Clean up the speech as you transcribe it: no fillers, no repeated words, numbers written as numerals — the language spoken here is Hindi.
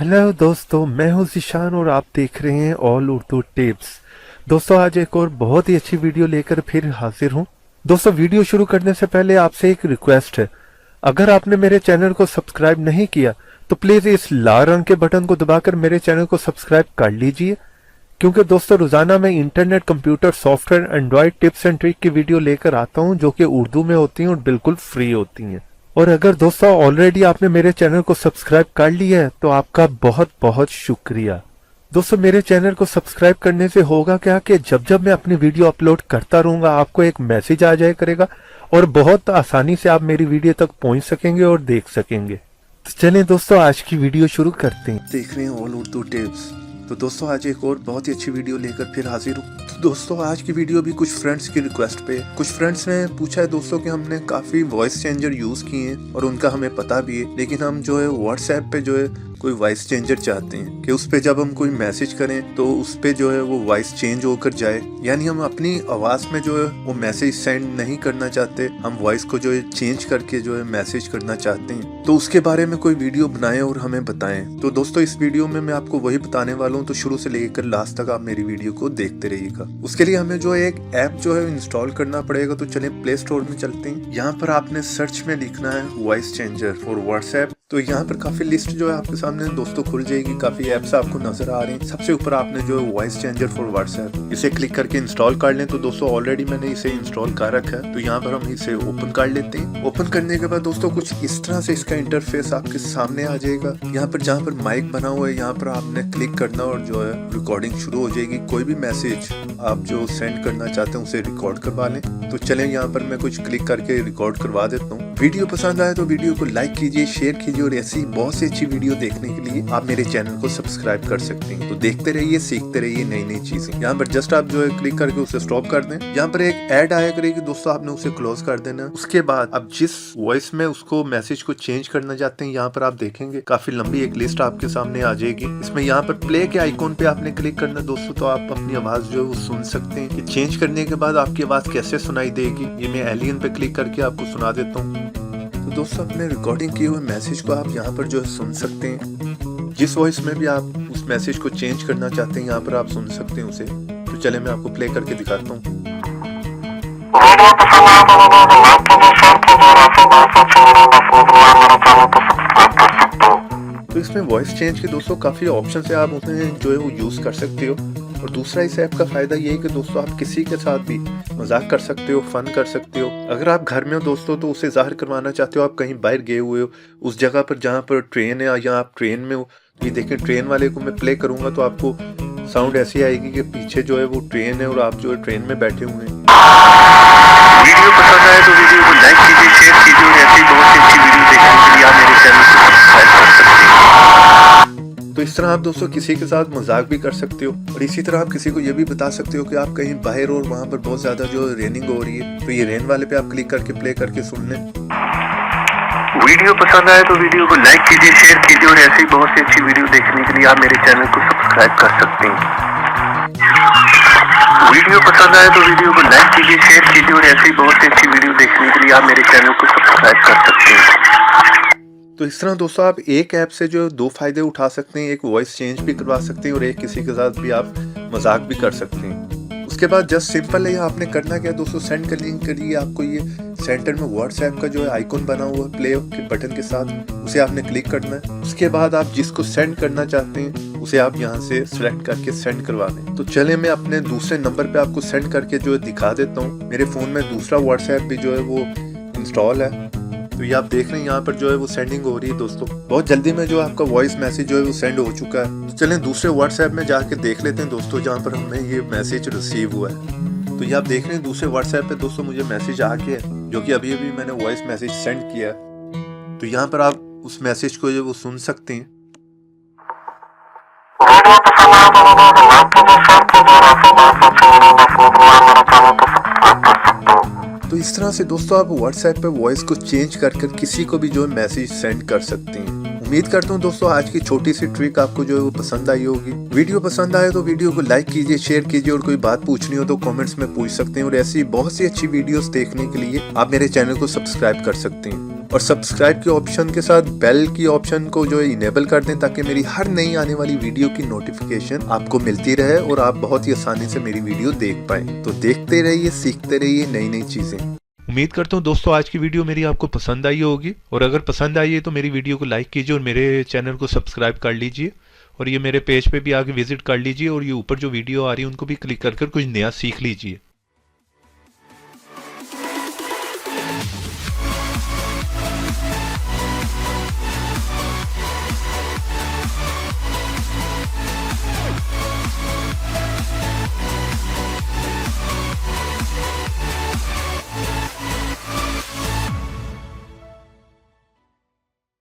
हेलो दोस्तों, मैं हूं जिशान और आप देख रहे हैं ऑल उर्दू टिप्स। दोस्तों, आज एक और बहुत ही अच्छी वीडियो लेकर फिर हाजिर हूं। दोस्तों, वीडियो शुरू करने से पहले आपसे एक रिक्वेस्ट है। अगर आपने मेरे चैनल को सब्सक्राइब नहीं किया तो प्लीज इस लाल रंग के बटन को दबाकर मेरे चैनल को सब्सक्राइब कर लीजिए, क्योंकि दोस्तों रोजाना मैं internet, computer, software, Android tips and trick की वीडियो लेकर आता हूं जो कि उर्दू में होती हैं और बिल्कुल फ्री होती हैं। और अगर दोस्तों ऑलरेडी आपने मेरे चैनल को सब्सक्राइब कर लिया है तो आपका बहुत बहुत शुक्रिया। दोस्तों, मेरे चैनल को सब्सक्राइब करने से होगा क्या कि जब जब मैं अपनी वीडियो अपलोड करता रहूंगा आपको एक मैसेज आ जाया करेगा और बहुत आसानी से आप मेरी वीडियो तक पहुंच सकेंगे और देख सकेंगे। तो चलें दोस्तों, आज की वीडियो शुरू करते हैं। देख रहे हैं ऑल उर्दू टिप्स। तो दोस्तों आज एक और बहुत ही अच्छी वीडियो लेकर फिर हाजिर हूँ। तो दोस्तों आज की वीडियो भी कुछ फ्रेंड्स की रिक्वेस्ट पे, कुछ फ्रेंड्स ने पूछा है दोस्तों कि हमने काफी वॉइस चेंजर यूज किए हैं और उनका हमें पता भी है, लेकिन हम जो है व्हाट्सएप पे जो है कोई वॉइस चेंजर चाहते हैं कि उस पे जब हम कोई मैसेज करें तो उस पे जो है वो वॉइस चेंज होकर जाए। यानी हम अपनी आवाज में जो है वो मैसेज सेंड नहीं करना चाहते, हम वॉइस को जो है चेंज करके जो है मैसेज करना चाहते हैं। तो उसके बारे में कोई वीडियो बनाएं और हमें बताएं। तो दोस्तों इस वीडियो में मैं आपको वही बताने वाला हूँ, तो शुरू से लेकर लास्ट तक आप मेरी वीडियो को देखते रहिएगा। उसके लिए हमें जो है एक ऐप जो है इंस्टॉल करना पड़ेगा। तो चले प्ले स्टोर में चलते हैं। यहाँ पर आपने सर्च में लिखना है वॉइस चेंजर फॉर व्हाट्सएप। तो यहाँ पर काफी लिस्ट जो है आपके सामने दोस्तों खुल जाएगी, काफी एप्स आपको नजर आ रहे हैं। सबसे ऊपर आपने जो है वॉइस चेंजर फॉर व्हाट्सएप, इसे क्लिक करके इंस्टॉल कर लें। तो दोस्तों ऑलरेडी मैंने इसे इंस्टॉल कर रखा है, तो यहाँ पर हम इसे ओपन कर लेते हैं। ओपन करने के बाद दोस्तों कुछ इस तरह से इसका इंटरफेस आपके सामने आ जाएगा। यहाँ पर जहाँ पर माइक बना हुआ है यहाँ पर आपने क्लिक करना और जो है रिकॉर्डिंग शुरू हो जाएगी। कोई भी मैसेज आप जो सेंड करना चाहते हैं उसे रिकॉर्ड करवा लें। तो चलें यहाँ पर मैं कुछ क्लिक करके रिकॉर्ड करवा देता हूँ। वीडियो पसंद आए तो वीडियो को लाइक कीजिए, शेयर कीजिए और ऐसी बहुत सी अच्छी वीडियो देखने के लिए आप मेरे चैनल को सब्सक्राइब कर सकते हैं। तो देखते रहिए, सीखते रहिए नई नई चीजें। यहाँ पर जस्ट आप जो है क्लिक करके उसे स्टॉप कर दें। यहाँ पर एक ऐड आया करेगी दोस्तों, आपने उसे क्लोज कर देना। उसके बाद आप जिस वॉइस में उसको मैसेज को चेंज करना चाहते हैं यहाँ पर आप देखेंगे काफी लंबी एक लिस्ट आपके सामने आ जाएगी। इसमें यहाँ पर प्ले के आइकॉन पे आपने क्लिक करना दोस्तों, तो आप अपनी आवाज जो है वो सुन सकते हैं। चेंज करने के बाद आपकी आवाज कैसे सुनाई देगी ये मैं एलियन पे क्लिक करके आपको सुना देता हूँ। तो दोस्तों अपने रिकॉर्डिंग किए हुए मैसेज को आप यहाँ पर जो है सुन सकते हैं। जिस वॉइस में भी आप उस मैसेज को चेंज करना चाहते हैं यहाँ पर आप सुन सकते हैं उसे। तो चले मैं आपको प्ले करके दिखाता हूँ। तो इसमें वॉइस चेंज के दोस्तों काफी ऑप्शन है, आप उसमें जो है वो यूज कर सकते हो। और दूसरा इस ऐप का फायदा ये है कि दोस्तों आप किसी के साथ भी मजाक कर सकते हो, फन कर सकते हो। अगर आप घर में हो दोस्तों तो उसे जाहिर करवाना चाहते हो, आप कहीं बाहर गए हुए हो उस जगह पर जहाँ पर ट्रेन है या आप ट्रेन में हो। ये देखें ट्रेन वाले को मैं प्ले करूंगा तो आपको साउंड ऐसी आएगी कि पीछे जो है वो ट्रेन है और आप जो है ट्रेन में बैठे हुए हैं। वीडियो पसंद आए तो वीडियो को लाइक कीजिए, शेयर कीजिए और ऐसी बहुत सी अच्छी वीडियो देखने के लिए आप मेरे चैनल को सब्सक्राइब कर सकते हैं। तो इस तरह आप दोस्तों किसी के साथ मजाक भी कर सकते हो और इसी तरह आप किसी को ये भी बता सकते हो कि आप कहीं बाहर और वहाँ पर बहुत ज्यादा जो रेनिंग हो रही है, तो ये रेन वाले पे आप क्लिक करके प्ले करके सुन लें। वीडियो पसंद आए तो वीडियो को लाइक कीजिए, शेयर कीजिए और ऐसी बहुत सी अच्छी वीडियो देखने के लिए आप मेरे चैनल को सब्सक्राइब कर सकते हैं। वीडियो पसंद आए तो वीडियो को लाइक कीजिए, शेयर कीजिए और ऐसी बहुत सी अच्छी वीडियो देखने के लिए आप मेरे चैनल को सब्सक्राइब कर सकते हैं। तो इस तरह दोस्तों आप एक ऐप से जो दो फायदे उठा सकते हैं, एक वॉइस चेंज भी करवा सकते हैं और एक किसी के साथ भी आप मजाक भी कर सकते हैं। उसके बाद जस्ट सिंपल है, आपने करना क्या दोस्तों, सेंड करने के लिए आपको ये सेंटर में व्हाट्सएप का जो है आइकॉन बना हुआ है प्ले के बटन के साथ, उसे आपने क्लिक करना है। उसके बाद आप जिसको सेंड करना चाहते हैं उसे आप यहाँ से सिलेक्ट करके सेंड करवा दें। तो चले मैं अपने दूसरे नंबर पे आपको सेंड करके जो है दिखा देता हूँ। मेरे फोन में दूसरा व्हाट्सएप भी जो है वो इंस्टॉल है। तो ये आप देख रहे हैं यहाँ पर जो है वो सेंडिंग हो रही है दोस्तों। बहुत जल्दी में जो आपका वॉइस मैसेज जो है वो सेंड हो चुका है। तो चलें दूसरे व्हाट्सएप में जाके देख लेते हैं दोस्तों जहाँ पर हमें ये मैसेज रिसीव हुआ है। तो ये आप देख रहे हैं दूसरे व्हाट्सएप पे दोस्तों मुझे मैसेज आ गया है, जो कि अभी अभी मैंने वॉइस मैसेज सेंड किया। तो यहाँ पर आप उस मैसेज को जो वो सुन सकते हैं। तो इस तरह से दोस्तों आप व्हाट्सएप पे वॉइस को चेंज कर किसी को भी जो है मैसेज सेंड कर सकते हैं। उम्मीद करता हूँ दोस्तों आज की छोटी सी ट्रिक आपको जो है वो पसंद आई होगी। वीडियो पसंद आए तो वीडियो को लाइक कीजिए, शेयर कीजिए और कोई बात पूछनी हो तो कमेंट्स में पूछ सकते हैं। और ऐसी बहुत सी अच्छी वीडियोस देखने के लिए आप मेरे चैनल को सब्सक्राइब कर सकते हैं और सब्सक्राइब के ऑप्शन के साथ बेल की ऑप्शन को जो है इनेबल कर दें ताकि मेरी हर नई आने वाली वीडियो की नोटिफिकेशन आपको मिलती रहे और आप बहुत ही आसानी से मेरी वीडियो देख पाए। तो देखते रहिए, सीखते रहिए नई नई चीजें। उम्मीद करता हूँ दोस्तों आज की वीडियो मेरी आपको पसंद आई होगी, और अगर पसंद आई है तो मेरी वीडियो को लाइक कीजिए और मेरे चैनल को सब्सक्राइब कर लीजिए। और ये मेरे पेज पे भी आके विजिट कर लीजिए और ये ऊपर जो वीडियो आ रही है उनको भी क्लिक कर कुछ नया सीख लीजिए।